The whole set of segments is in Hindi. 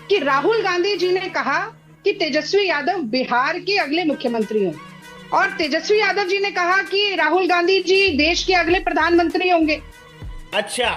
कि राहुल गांधी जी ने कहा कि तेजस्वी यादव बिहार के अगले मुख्यमंत्री हों, और तेजस्वी यादव जी ने कहा कि राहुल गांधी जी देश के अगले प्रधानमंत्री होंगे। अच्छा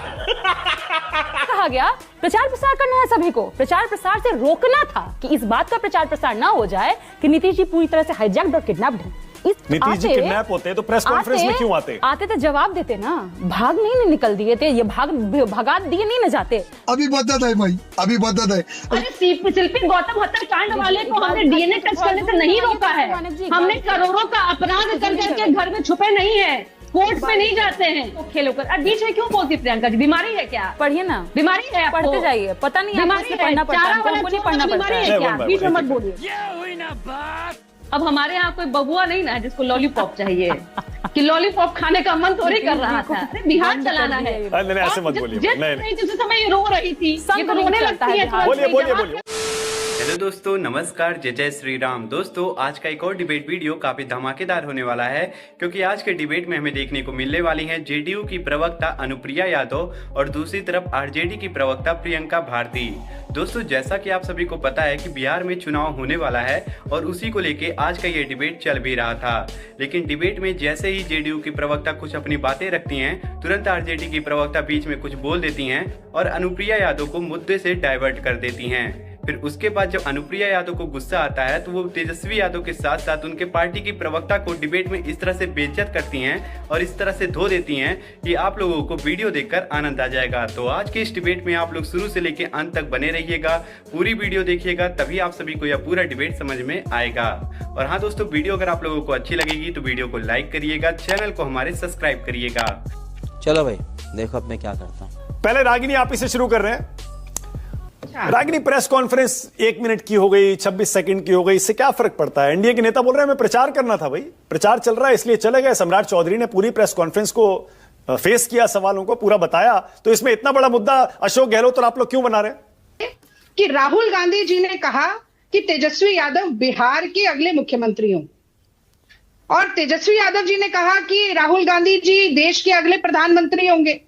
कहा गया प्रचार प्रसार करना है, सभी को प्रचार प्रसार से रोकना था कि इस बात का प्रचार प्रसार ना हो जाए कि नीतीश जी पूरी तरह से हाईजैक्ड और किडनैप्ड हैं। नीतीश जी किडनैप होते तो प्रेस कॉन्फ्रेंस में क्यों आते? आते तो जवाब देते ना, भाग नहीं निकल दिए थे, ये भगा दिए नहीं न जाते। अभी बदत है भाई, अभी बदत है। अरे शिल्पी गौतम हत्याकांड वाले को हमने डीएनए टेस्ट करने से नहीं रोका है। हमने करोड़ों का अपराध कर करके घर में छुपे नहीं है, कोर्ट में नहीं जाते हैं। तो खेलो कर बीच में क्यों बोलती प्रियंका जी? बीमारी है क्या? पढ़िए ना, बीमारी है, पढ़ते जाइए, पता नहीं बीमारी है, पढ़ना पड़ता है, बीमारी है क्या? बीच में मत बोलिए। अब हमारे यहाँ कोई बबुआ नहीं ना जिसको लॉलीपॉप चाहिए कि लॉलीपॉप खाने का मन थोड़ी कर रहा था। अरे बिहार चलाना है। ऐसे मत बोलिए। जिस समय ये रो रही थी, ये तो रोने लगती है। बोलिए। हेलो दोस्तों, नमस्कार, जय जय श्री राम। दोस्तों, आज का एक और डिबेट वीडियो काफी धमाकेदार होने वाला है, क्योंकि आज के डिबेट में हमें देखने को मिलने वाली है जेडीयू की प्रवक्ता अनुप्रिया यादव और दूसरी तरफ आरजेडी की प्रवक्ता प्रियंका भारती। दोस्तों, जैसा कि आप सभी को पता है कि बिहार में चुनाव होने वाला है और उसी को लेके आज का ये डिबेट चल भी रहा था। लेकिन डिबेट में जैसे ही जेडीयू की प्रवक्ता कुछ अपनी बातें रखती हैं, तुरंत आरजेडी की प्रवक्ता बीच में कुछ बोल देती हैं और अनुप्रिया यादव को मुद्दे से डाइवर्ट कर देती हैं। फिर उसके बाद जब अनुप्रिया यादव को गुस्सा आता है तो वो तेजस्वी यादव के साथ साथ उनके पार्टी की प्रवक्ता को डिबेट में इस तरह से बेइज्जत करती हैं और इस तरह से धो देती हैं कि आप लोगों को वीडियो देखकर आनंद आ जाएगा। तो आज के इस डिबेट में आप लोग शुरू से लेकर अंत तक बने रहिएगा, पूरी वीडियो देखिएगा, तभी आप सभी को यह पूरा डिबेट समझ में आएगा। और हाँ दोस्तों, वीडियो अगर आप लोगों को अच्छी लगेगी तो वीडियो को लाइक करिएगा, चैनल को हमारे सब्सक्राइब करिएगा। चलो भाई, देखो अब मैं क्या करता हूँ। पहले रागिनी आप इसे शुरू कर रहे हैं। रागिनी, प्रेस कॉन्फ्रेंस 1 मिनट की हो गई, 26 सेकंड की हो गई, इससे क्या फर्क पड़ता है? एनडीए के नेता बोल रहे हैं हमें प्रचार करना था, भाई प्रचार चल रहा है इसलिए चले गए। सम्राट चौधरी ने पूरी प्रेस कॉन्फ्रेंस को फेस किया, सवालों को पूरा बताया, तो इसमें इतना बड़ा मुद्दा अशोक गहलोत और आप लोग क्यों बना रहे हैं? कि राहुल गांधी जी ने कहा कि तेजस्वी यादव बिहार के अगले मुख्यमंत्री हों, और तेजस्वी यादव जी ने कहा कि राहुल गांधी जी देश के अगले प्रधानमंत्री होंगे।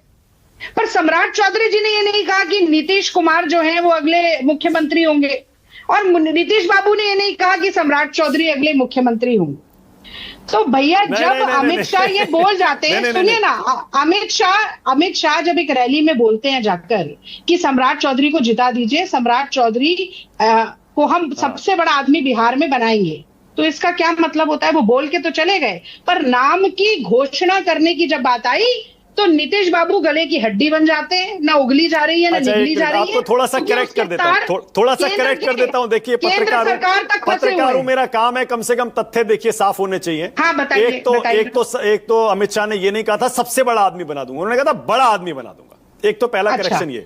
पर सम्राट चौधरी जी ने यह नहीं कहा कि नीतीश कुमार जो हैं वो अगले मुख्यमंत्री होंगे, और नीतीश बाबू ने यह नहीं कहा कि सम्राट चौधरी अगले मुख्यमंत्री होंगे। तो भैया, जब अमित शाह ये बोल जाते हैं, सुनिए ना, अमित शाह जब एक रैली में बोलते हैं जाकर कि सम्राट चौधरी को जिता दीजिए, सम्राट चौधरी को हम सबसे बड़ा आदमी बिहार में बनाएंगे, तो इसका क्या मतलब होता है? वो बोल के तो चले गए, पर नाम की घोषणा करने की जब बात आई तो नीतीश बाबू गले की हड्डी बन जाते हैं, ना उगली जा रही है ना निगली जा रही है। आपको थोड़ा सा करेक्ट कर देता हूं, थोड़ा सा करेक्ट कर देता हूं। देखिए, पत्रकारों मेरा काम है, कम से कम तथ्य देखिए साफ होने चाहिए। हाँ, बताइए। एक तो अमित शाह ने ये नहीं कहा था सबसे बड़ा आदमी बना दूंगा, उन्होंने कहा था बड़ा आदमी बना दूंगा। एक तो पहला करेक्शन ये।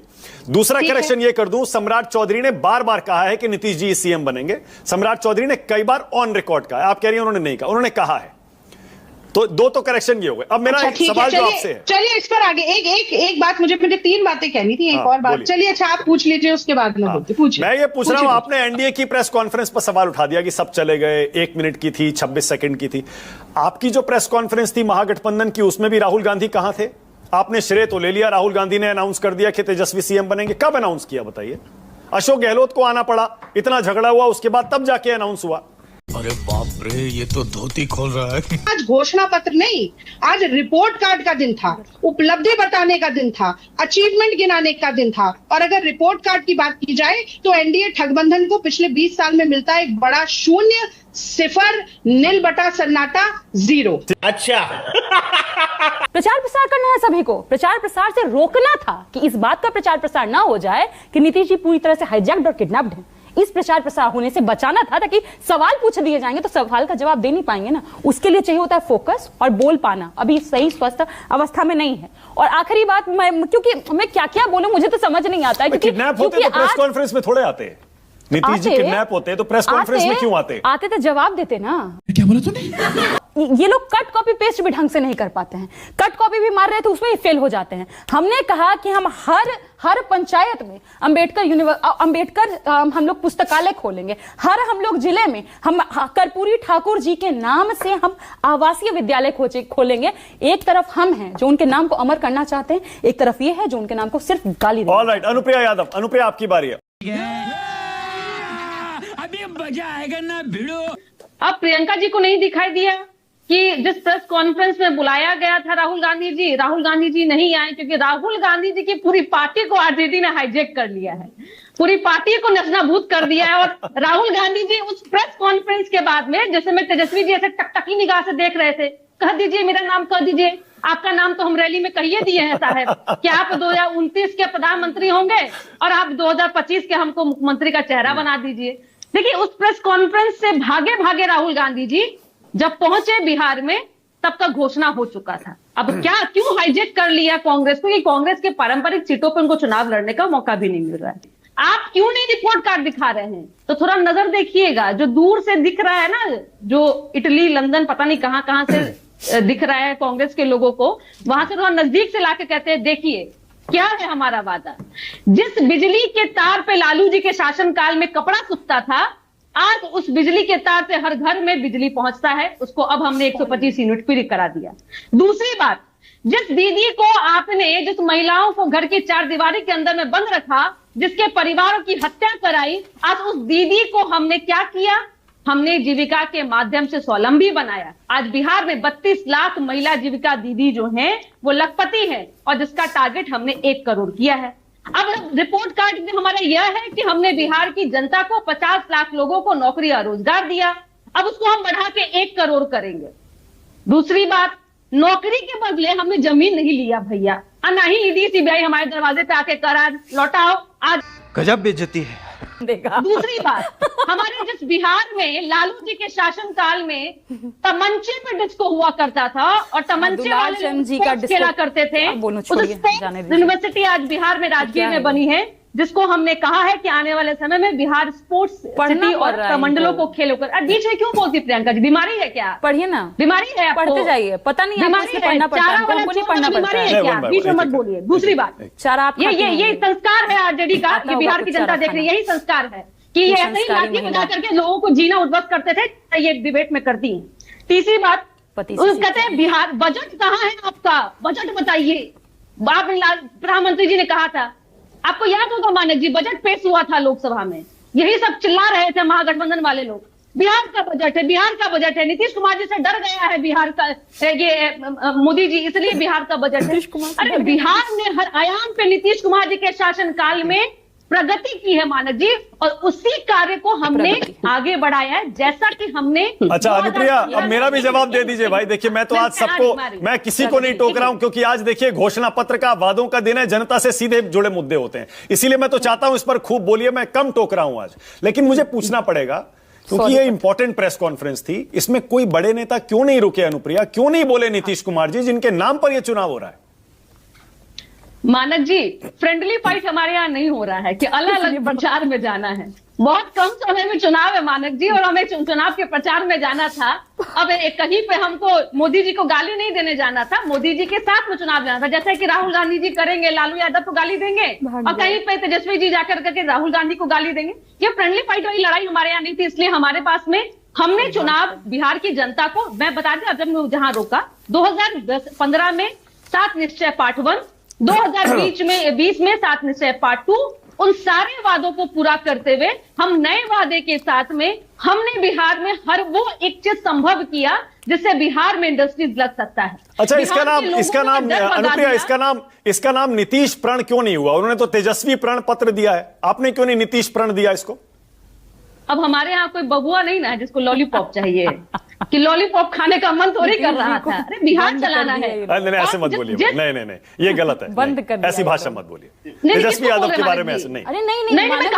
दूसरा करेक्शन ये कर दूं, सम्राट चौधरी ने बार बार कहा है कि नीतीश जी सीएम बनेंगे। सम्राट चौधरी ने कई बार ऑन रिकॉर्ड कहा है, आप कह रही हैं उन्होंने नहीं कहा, उन्होंने कहा है। तो दो तो करेक्शन ये हो गए। अब मेरा एक सवाल जो आपसे है, चलिए इस पर आगे एक बात, मुझे 3 बातें कहनी थी, एक और बात। चलिए, अच्छा आप पूछ लीजिए, उसके बाद मैं बोलती। पूछिए। मैं ये पूछ रहा हूं, आपने एनडीए की प्रेस कॉन्फ्रेंस पर सवाल उठा दिया कि सब चले गए, 1 मिनट की थी, 26 सेकंड की थी। आपकी जो प्रेस कॉन्फ्रेंस थी महागठबंधन की, उसमें भी राहुल गांधी कहां थे? आपने श्रेय तो ले लिया, राहुल गांधी ने अनाउंस कर दिया कि तेजस्वी सीएम बनेंगे। कब अनाउंस किया बताइए? अशोक गहलोत को आना पड़ा, इतना झगड़ा हुआ, उसके बाद तब जाके अनाउंस हुआ। अरे बाप रे, ये तो धोती खोल रहा है। आज घोषणा पत्र नहीं, आज रिपोर्ट कार्ड का दिन था, उपलब्धि बताने का दिन था, अचीवमेंट गिनाने का दिन था। और अगर रिपोर्ट कार्ड की बात की जाए तो एनडीए ठगबंधन को पिछले 20 साल में मिलता है एक बड़ा शून्य, 0, नील बटा सन्नाटा, 0। अच्छा प्रचार प्रसार करना है, सभी को प्रचार प्रसार से रोकना था कि इस बात का प्रचार प्रसार ना हो जाए कि नीतीश जी पूरी तरह से हाईजैक्ड और किडनैप्ड हैं। इस प्रचार प्रसार होने से बचाना था, ताकि सवाल पूछ दिए जाएंगे तो सवाल का जवाब दे नहीं पाएंगे ना। उसके लिए चाहिए होता है फोकस और बोल पाना। अभी सही स्वस्थ अवस्था में नहीं है। और आखिरी बात, क्योंकि मैं क्या क्या बोलूं मुझे तो समझ नहीं आता है। किडनैप होते तो प्रेस कॉन्फ्रेंस में थोड़े आते हैं। नीतीश जी किडनैप होते तो प्रेस कॉन्फ्रेंस में क्यों आते? आते तो जवाब देते ना। क्या बोला तूने? ये लोग कट कॉपी पेस्ट भी ढंग से नहीं कर पाते हैं, कट कॉपी भी मार रहे हैं तो उसमें फेल हो जाते हैं। हमने कहा कि हम हर पंचायत में अंबेडकर हम लोग पुस्तकालय खोलेंगे, हम लोग जिले में हम कर्पूरी ठाकुर जी के नाम से हम आवासीय विद्यालय खोलेंगे। एक तरफ हम हैं जो उनके नाम को अमर करना चाहते हैं, एक तरफ ये है जो उनके नाम को सिर्फ गाली। ऑलराइट, अनुप्रिया यादव, अनुप्रिया आपकी बारी है। अभी मजा आएगा ना भिड़ो। अब प्रियंका जी को नहीं दिखाई दिया कि जिस प्रेस कॉन्फ्रेंस में बुलाया गया था राहुल गांधी जी नहीं आए, क्योंकि राहुल गांधी जी की पूरी पार्टी को आरजेडी ने हाईजैक कर लिया है, पूरी पार्टी को नचनाभूत कर दिया है। और राहुल गांधी जी उस प्रेस कॉन्फ्रेंस के बाद में, जैसे मैं तेजस्वी जी ऐसे टकटकी निगाह से देख रहे थे, कह दीजिए मेरा नाम कह दीजिए, आपका नाम तो हम रैली में कहिए दिए हैं साहब कि आप 2029 के प्रधानमंत्री होंगे और आप 2025 के हमको मुख्यमंत्री का चेहरा बना दीजिए। देखिए, उस प्रेस कॉन्फ्रेंस से भागे भागे राहुल गांधी जी जब पहुंचे बिहार में, तब तक घोषणा हो चुका था। अब क्या क्यों हाईजैक कर लिया कांग्रेस को, कि कांग्रेस के पारंपरिक सीटों पर उनको चुनाव लड़ने का मौका भी नहीं मिल रहा है। आप क्यों नहीं रिपोर्ट कार्ड दिखा रहे हैं? तो थोड़ा नजर देखिएगा, जो दूर से दिख रहा है ना, जो इटली, लंदन, पता नहीं कहां कहां से दिख रहा है कांग्रेस के लोगों को, वहां से थोड़ा नजदीक से लाके कहते हैं देखिए क्या है हमारा वादा। जिस बिजली के तार पे लालू जी के शासनकाल में कपड़ा सूखता था, आज उस बिजली के तार से हर घर में बिजली पहुंचता है। उसको अब हमने 125 यूनिट फ्री करा दिया। दूसरी बात, जिस दीदी को आपने, जिस महिलाओं को घर की चार दीवारी के अंदर में बंद रखा, जिसके परिवारों की हत्या कराई, आज उस दीदी को हमने क्या किया? हमने जीविका के माध्यम से स्वावलंबी बनाया। आज बिहार में 32 लाख महिला जीविका दीदी जो हैं वो लखपति हैं, और जिसका टारगेट हमने 1 करोड़ किया है। अब रिपोर्ट कार्ड में हमारा यह है कि हमने बिहार की जनता को 50 लाख लोगों को नौकरी और रोजगार दिया। अब उसको हम बढ़ा के 1 करोड़ करेंगे। दूसरी बात, नौकरी के बदले हमने जमीन नहीं लिया भैया, और ना ही ईडी सीबीआई हमारे दरवाजे पे आके कर आज लौटाओ। आज गजब बेइज्जती है। दूसरी बात, हमारे जिस बिहार में लालू जी के शासनकाल में तमंचे पे डिस्को हुआ करता था और तमंचे वाले लोग खेला करते थे, यूनिवर्सिटी आज बिहार में राजगीर में बनी है, जिसको हमने कहा है कि आने वाले समय में बिहार स्पोर्ट्स सिटी और प्रमंडलों को खेलों कर। बीच में क्यों बोलती प्रियंका जी? बीमारी है क्या? पढ़िए ना, बीमारी है, पढ़ते जाइए, पता नहीं बीमारी है, बीमारी है क्या? बीच में मत बोलिए। दूसरी बात, ये संस्कार है आरजेडी का, ये बिहार की जनता देख रही है, यही संस्कार है कि ये ऐसे ही लाठी बजा करके लोगों को जीना उद्वस्त करते थे, ये डिबेट में करती है। तीसरी बात, कहते हैं बिहार बजट कहाँ है आपका? बजट बताइए। प्रधानमंत्री जी ने कहा था, आपको याद होगा मानक जी, बजट पेश हुआ था लोकसभा में, यही सब चिल्ला रहे थे महागठबंधन वाले लोग, बिहार का बजट है, बिहार का बजट है। नीतीश कुमार जी से डर गया है बिहार का ये मोदी जी, इसलिए बिहार का बजट है। अरे बिहार ने हर आयाम पे नीतीश कुमार जी के शासनकाल में प्रगति की है मानक जी, और उसी कार्य को हमने आगे बढ़ाया है, जैसा कि हमने। अच्छा अनुप्रिया, अब मेरा भी जवाब दे दीजिए भाई। देखिए, मैं तो आज सबको, मैं किसी को नहीं टोक रहा हूं, क्योंकि आज देखिए घोषणा पत्र का, वादों का दिन है, जनता से सीधे जुड़े मुद्दे होते हैं, इसीलिए मैं तो चाहता हूं इस पर खूब बोलिए। मैं कम टोक रहा हूं आज, लेकिन मुझे पूछना पड़ेगा, क्योंकि ये इंपॉर्टेंट प्रेस कॉन्फ्रेंस थी, इसमें कोई बड़े नेता क्यों नहीं रुके? अनुप्रिया, क्यों नहीं बोले नीतीश कुमार जी, जिनके नाम पर यह चुनाव हो रहा है? मानक जी, फ्रेंडली फाइट हमारे यहाँ नहीं हो रहा है कि अलग अलग प्रचार में जाना है। बहुत कम समय में चुनाव है मानक जी, और हमें चुनाव के प्रचार में जाना था। अब कहीं पे हमको मोदी जी को गाली नहीं देने जाना था, मोदी जी के साथ में चुनाव जाना था। जैसे कि राहुल गांधी जी करेंगे, लालू यादव को गाली देंगे, और कहीं पे तेजस्वी जी जाकर करके राहुल गांधी को गाली देंगे। ये फ्रेंडली फाइट वाली लड़ाई हमारे यहाँ नहीं थी, इसलिए हमारे पास में हमने चुनाव बिहार की जनता को, मैं बता दें, जब मैं जहां रोका 2015 में 7 निश्चय पार्ट 1, 2020 में 7 निश्चय पार्ट 2, उन सारे वादों को पूरा करते हुए हम नए वादे के साथ में हमने बिहार में हर वो एक चीज संभव किया जिससे बिहार में इंडस्ट्रीज लग सकता है। अच्छा, इसका नाम अनुप्रिया, इसका नाम नीतीश प्रण क्यों नहीं हुआ? उन्होंने तो तेजस्वी प्रण पत्र दिया है, आपने क्यों नहीं नीतीश प्रण दिया इसको? अब हमारे यहाँ कोई बबुआ नहीं ना जिसको लॉलीपॉप चाहिए कि लॉलीपॉप खाने का मन थोड़ी कर रहा था। अरे बिहार चलाना है। नहीं, ऐसे मत बोलिए, नहीं, ये गलत है, बंद कर, ऐसी भाषा मत बोलिए। तेजस्वी यादव के बारे में ऐसे नहीं। अरे नहीं, मैंने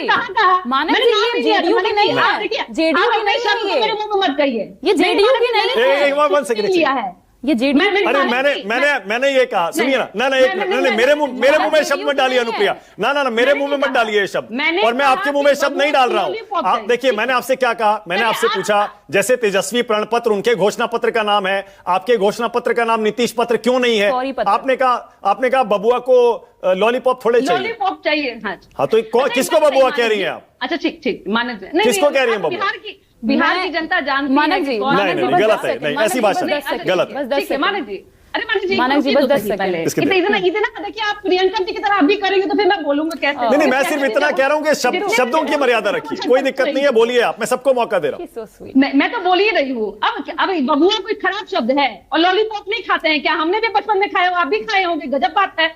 कहा मानक जी, ये जेडीयू की नहीं है, जेडीयू की नहीं है, मेरे मुंह में मत कहिए, ये जेडीयू की नहीं है, ये जेडीयू। अरे मैंने ये कहा, सुनिए ना, मेरे मुंह में शब्द मत डालिए अनुप्रिया, ना मेरे मुंह में मत डालिए ये शब्द, और मैं आपके मुंह में शब्द नहीं डाल रहा हूं। आप देखिए, मैंने आपसे क्या कहा, मैंने आपसे पूछा, जैसे तेजस्वी प्रण पत्र उनके घोषणा पत्र का नाम है, आपके घोषणा पत्र का नाम नीतीश पत्र क्यों नहीं है? आपने कहा बबुआ को लॉलीपॉप थोड़े चाहिए, लॉलीपॉप चाहिए। हाँ, तो किसको बबुआ कह रही है आप? अच्छा, ठीक, मानक, किसको कह रही है बबुआ? बिहार की जनता जानती है। नहीं, गलत है, नहीं, ऐसी भाषा गलत है। ठीक है मानक जी, अरे मानक जी बस 10 पहले सेकंड इतना देखिए, आप प्रियंका जी की तरह आप भी करेंगे तो फिर मैं बोलूंगा कैसे? नहीं, मैं सिर्फ इतना कह रहा हूं कि शब्दों की मर्यादा रखिए, कोई दिक्कत नहीं है, बोलिए आप, मैं सबको मौका दे रहा हूं। मैं तो बोल ही रही हूँ। अब बबुआ कोई खराब शब्द है, और लॉलीपॉप नहीं खाते हैं क्या? हमने भी बचपन में खाए हो, आप भी खाए होंगे, गजब बात है।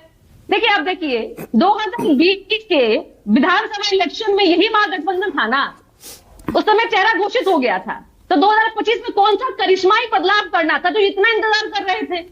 देखिए, अब देखिए 2020 के विधानसभा इलेक्शन में यही महागठबंधन था ना, उस समय चेहरा घोषित हो गया था। तो 2025 में कौन सा करिश्माई बदलाव करना था जो इतना इंतजार कर रहे थे?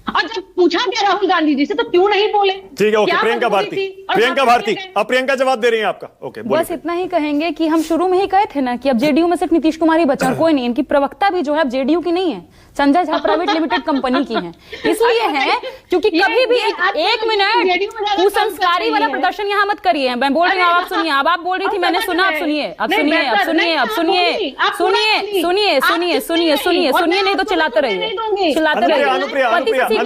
और जब पूछा गया राहुल गांधी जी से तो क्यों नहीं बोले? ठीक है, ओके, प्रियंका भारती, अब प्रियंका जवाब दे रही है आपका, ओके, बस इतना ही कहेंगे कि हम शुरू में ही कहे थे ना कि अब जेडीयू में सिर्फ नीतीश कुमार ही बचा और कोई नहीं। इनकी प्रवक्ता भी जो है अब जेडीयू की नहीं है, Sanjay Jha private limited company की है। इसलिए है क्योंकि कभी भी एक मिनट कुसंस्कारी वाला प्रदर्शन यहाँ मत करिए। मैं बोल रही हूँ, आप सुनिए। अब आप बोल रही थी, मैंने सुना, आप सुनिए, अब सुनिए, अब सुनिए, अब सुनिए, सुनिए, सुनिए, सुनिए, सुनिए, सुनिए, सुनिए, नहीं तो चिल्लाते रहिए, चिल्लाते रहिए।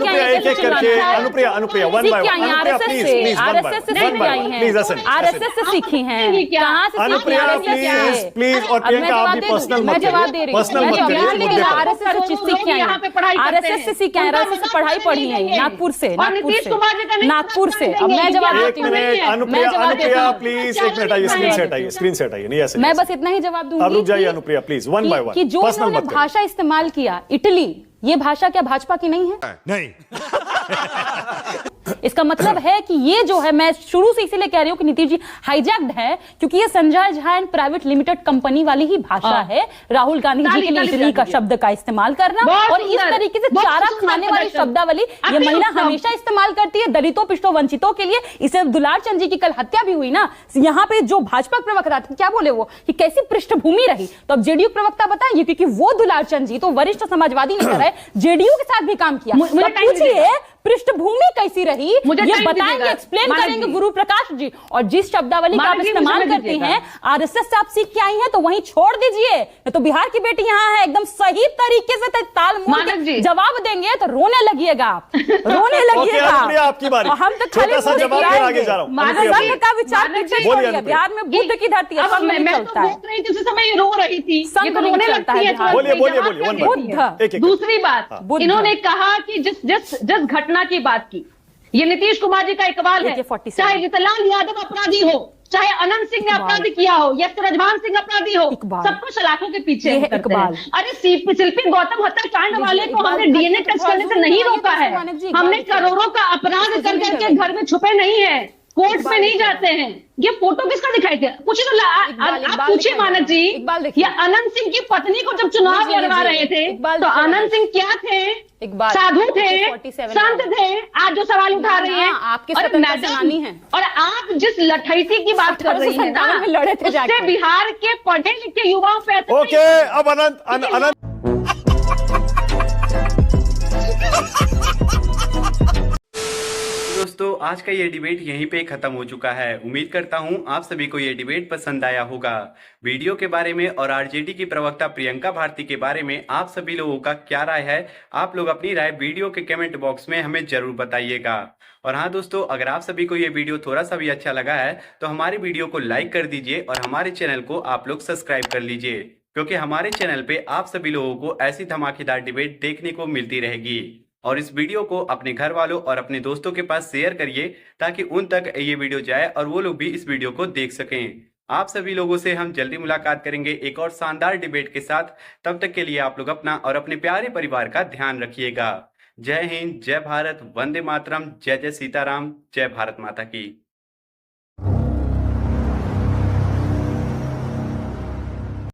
आरएसएस से सीख आई हैं, आरएसएस से सीखी हैं, कहाँ से सीखी? आरएसएस प्लीज, और प्रियंका आप भी पर्सनल मत मैं जवाब दे रही हूँ, आरएसएस से सीख के आरएसएस से सीख आए, आरएसएस से पढ़ाई पढ़ी है नागपुर से, नागपुर से। अब मैं जवाब देती हूँ, अनुप्रिया प्लीज एक मिनट आइए, स्क्रीन से हटाइए, नहीं ऐसे। मैं बस इतना ही जवाब दूंगी। अब रुक जाइए Anupriya please, one by one, कि जो उन्होंने भाषा इस्तेमाल किया इटली, ये भाषा क्या भाजपा की नहीं है? नहीं। इसका मतलब है कि ये जो है, मैं शुरू से इसीलिए कह रही हूं कि नीतीश जी हाईजैक्ड है, क्योंकि ये Sanjay Jha and private limited company वाली ही भाषा है। राहुल गांधी जी के लिए इटली का शब्द का इस्तेमाल करना और इस तरीके से चारा खाने वाली शब्दावली ये महिला हमेशा इस्तेमाल करती है दलितों, पिछड़ों, वंचितों के लिए। इसे दुलार चंद जी की कल हत्या भी हुई ना, यहाँ पे जो भाजपा प्रवक्ता थे, क्या बोले वो कि कैसी पृष्ठभूमि रही? तो अब जेडीयू प्रवक्ता बताएंगे, क्योंकि वो दुलार चंद जी तो वरिष्ठ समाजवादी नेता है, जेडीयू के साथ भी काम किया। पूछिए पृष्ठभूमि कैसी रही, ये बताएंगे, एक्सप्लेन करेंगे गुरु प्रकाश जी। और जिस शब्दावली का आप इस्तेमाल करते हैं, आरएसएस से आप सीख के आई हैं, तो वहीं छोड़ दीजिए। तो बिहार की बेटी यहाँ है, एकदम सही तरीके से ताल मोल के जवाब देंगे तो रोने लगिएगा आप, रोने लगिएगा। आपकी बारी, हम तो खाली आगे जा रहा हूँ का विचार पीछे छोड़िए। बिहार में बुद्ध की धरती है, संघ नहीं चलता है, उसी समय रो रही थी, संघ नहीं चलता है। बोलिए। दूसरी बात, इन्होंने कहा कि जिस घटना की बात की, ये नीतीश कुमार जी का इकबाल है, चाहे जितलाल यादव अपराधी हो, चाहे अनंत सिंह ने अपराधी किया हो या रजवान सिंह अपराधी हो, सबको सलाखों के पीछे करते हैं। अरे शिल्पी गौतम हत्याकांड वाले को हमने डीएनए टेस्ट करने से नहीं रोका है, हमने करोड़ों का अपराध कर करके घर में छुपे नहीं है, कोर्ट में नहीं जाते हैं। ये फोटो किसका दिखाई दे? पूछिए तो आप पूछिए मानक जी, ये अनंत सिंह की पत्नी को जब चुनाव लड़वा रहे थे तो अनंत सिंह क्या थे? साधु थे, संत थे? आज जो सवाल उठा रही हैं आपके सेनानी हैं, और आप जिस लठैती की बात कर रही हैं ना, लड़े थे उससे बिहार के पढ़े लिखे युवाओं पे ओके। अब अनंत दोस्तों, आज का ये डिबेट यहीं पे खत्म हो चुका है। उम्मीद करता हूँ आप सभी को ये डिबेट पसंद आया होगा। वीडियो के बारे में और आरजेडी की प्रवक्ता प्रियंका भारती के बारे में आप सभी लोगों का क्या राय है? आप लोग अपनी राय वीडियो के कमेंट बॉक्स में हमें जरूर बताइएगा। और हाँ दोस्तों, अगर आप सभी को ये वीडियो थोड़ा सा भी अच्छा लगा है तो हमारी वीडियो को लाइक कर दीजिए और हमारे चैनल को आप लोग सब्सक्राइब कर लीजिए, क्योंकि हमारे चैनल पे आप सभी लोगों को ऐसी धमाकेदार डिबेट देखने को मिलती रहेगी। और इस वीडियो को अपने घर वालों और अपने दोस्तों के पास शेयर करिए ताकि उन तक ये वीडियो जाए और वो लोग भी इस वीडियो को देख सकें। आप सभी लोगों से हम जल्दी मुलाकात करेंगे एक और शानदार डिबेट के साथ। तब तक के लिए आप लोग अपना और अपने प्यारे परिवार का ध्यान रखिएगा। जय हिंद, जय भारत, वंदे मातरम, जय जय सीताराम, जय भारत माता की।